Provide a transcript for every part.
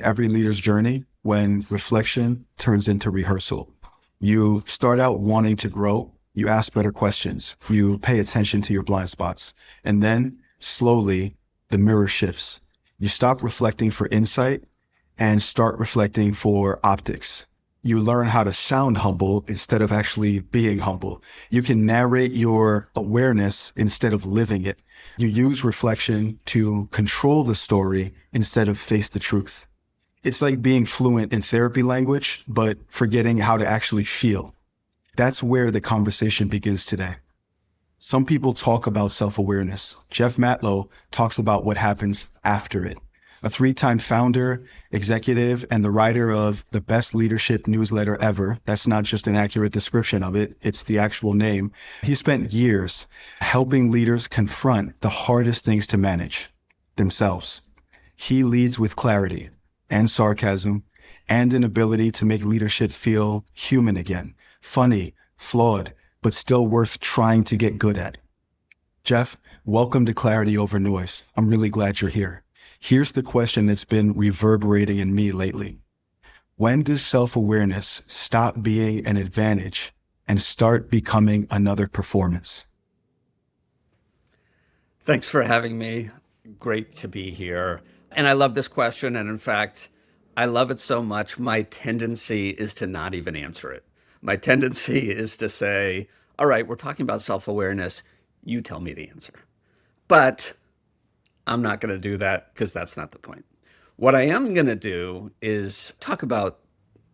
every leader's journey when reflection turns into rehearsal. You start out wanting to grow, you ask better questions, you pay attention to your blind spots, and then slowly the mirror shifts. You stop reflecting for insight and start reflecting for optics. You learn how to sound humble instead of actually being humble. You can narrate your awareness instead of living it. You use reflection to control the story instead of face the truth. It's like being fluent in therapy language, but forgetting how to actually feel. That's where the conversation begins today. Some people talk about self-awareness. Jeff Matlow talks about what happens after it. A 3-time founder, executive, and the writer of the best leadership newsletter ever. That's not just an accurate description of it, it's the actual name. He spent years helping leaders confront the hardest things to manage, themselves. He leads with clarity and sarcasm and an ability to make leadership feel human again, funny, flawed, but still worth trying to get good at. Jeff, welcome to Clarity Over Noise. I'm really glad you're here. Here's the question that's been reverberating in me lately. When does self-awareness stop being an advantage and start becoming another performance? Thanks for having me. Great to be here. And I love this question. And in fact, I love it so much, my tendency is to not even answer it. My tendency is to say, all right, we're talking about self-awareness. You tell me the answer. But I'm not going to do that because that's not the point. What I am going to do is talk about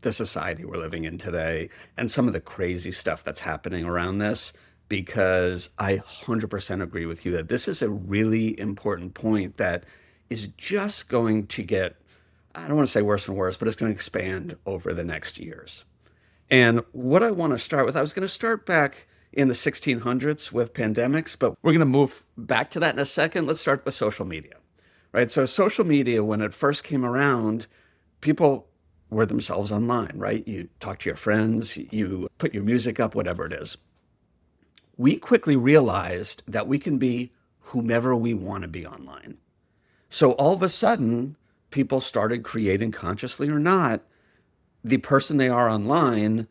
the society we're living in today and some of the crazy stuff that's happening around this, because I 100% agree with you that this is a really important point that is just going to get, I don't want to say worse and worse, but it's going to expand over the next years. And what I want to start with, I was going to start back in the 1600s with pandemics, but we're going to move back to that in a second. Let's start with social media, right? So social media, when it first came around, people were themselves online, right? You talk to your friends, you put your music up, whatever it is. We quickly realized that we can be whomever we want to be online. So all of a sudden, people started creating, consciously or not, the person they are online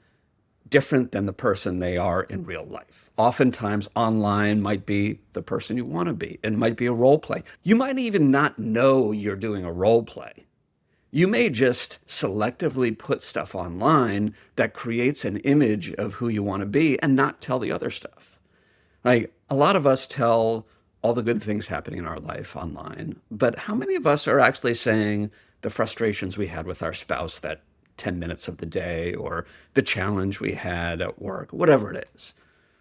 different than the person they are in real life. Oftentimes online might be the person you want to be. It might be a role play. You might even not know you're doing a role play. You may just selectively put stuff online that creates an image of who you want to be and not tell the other stuff. Like, a lot of us tell all the good things happening in our life online, but how many of us are actually saying the frustrations we had with our spouse that 10 minutes of the day, or the challenge we had at work, whatever it is,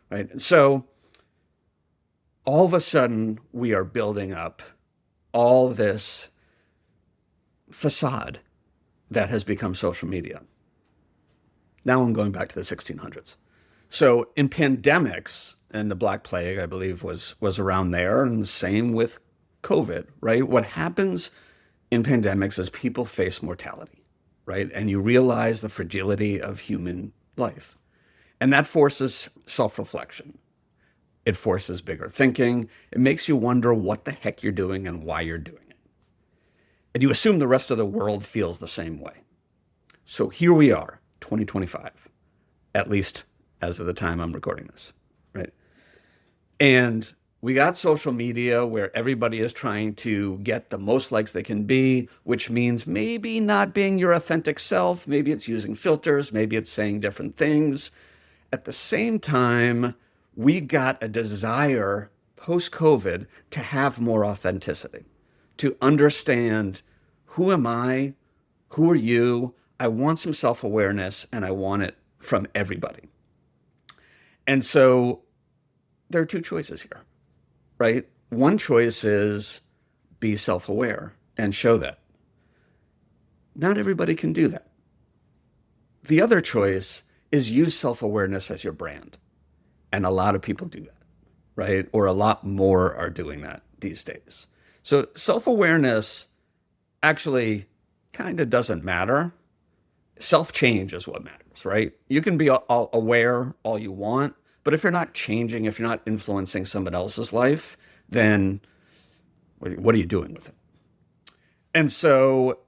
right? So all of a sudden we are building up all this facade that has become social media. Now I'm going back to the 1600s. So in pandemics, and the Black Plague, I believe, was around there, and the same with COVID, right? What happens in pandemics is people face mortality, right? And you realize the fragility of human life. And that forces self-reflection. It forces bigger thinking. It makes you wonder what the heck you're doing and why you're doing it. And you assume the rest of the world feels the same way. So here we are, 2025, at least as of the time I'm recording this, right? And we got social media where everybody is trying to get the most likes they can be, which means maybe not being your authentic self. Maybe it's using filters. Maybe it's saying different things. At the same time, we got a desire post-COVID to have more authenticity, to understand, who am I? Who are you? I want some self-awareness, and I want it from everybody. And so there are two choices here. Right? One choice is be self-aware and show that. Not everybody can do that. The other choice is use self-awareness as your brand. And a lot of people do that, right? Or a lot more are doing that these days. So self-awareness actually kind of doesn't matter. Self-change is what matters, right? You can be aware all you want, but if you're not changing, if you're not influencing someone else's life, then what are you doing with it? And so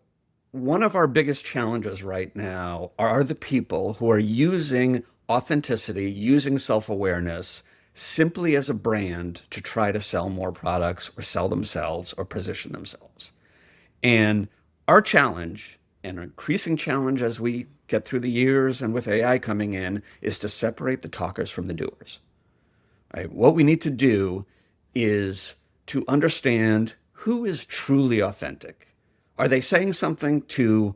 one of our biggest challenges right now are the people who are using authenticity, using self-awareness simply as a brand to try to sell more products or sell themselves or position themselves. And our challenge, an increasing challenge as we get through the years and with AI coming in, is to separate the talkers from the doers. Right? What we need to do is to understand who is truly authentic. Are they saying something to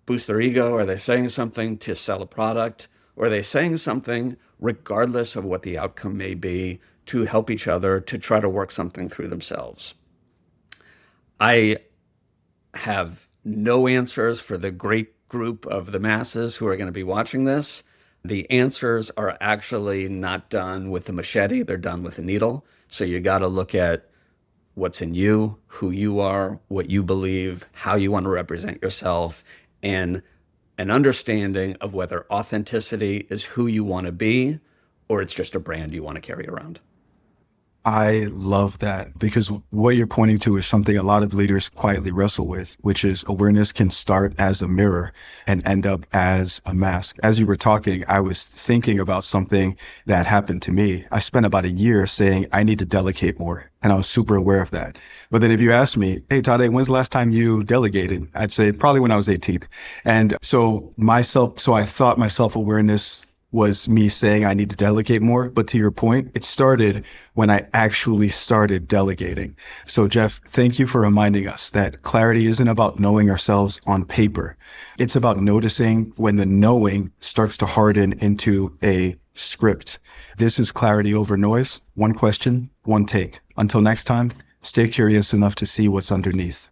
boost their ego? Are they saying something to sell a product? Or are they saying something, regardless of what the outcome may be, to help each other, to try to work something through themselves? I have no answers for the great group of the masses who are going to be watching this. The answers are actually not done with a machete, they're done with a needle. So you got to look at what's in you, who you are, what you believe, how you want to represent yourself, and an understanding of whether authenticity is who you want to be or it's just a brand you want to carry around. I love that because what you're pointing to is something a lot of leaders quietly wrestle with, which is awareness can start as a mirror and end up as a mask. As you were talking, I was thinking about something that happened to me. I spent about a year saying I need to delegate more, and I was super aware of that. But then if you ask me, hey, Tade, when's the last time you delegated? I'd say probably when I was 18. And so I thought my self-awareness was me saying I need to delegate more. But to your point, it started when I actually started delegating. So Jeff, thank you for reminding us that clarity isn't about knowing ourselves on paper. It's about noticing when the knowing starts to harden into a script. This is Clarity Over Noise. One question, one take. Until next time, stay curious enough to see what's underneath.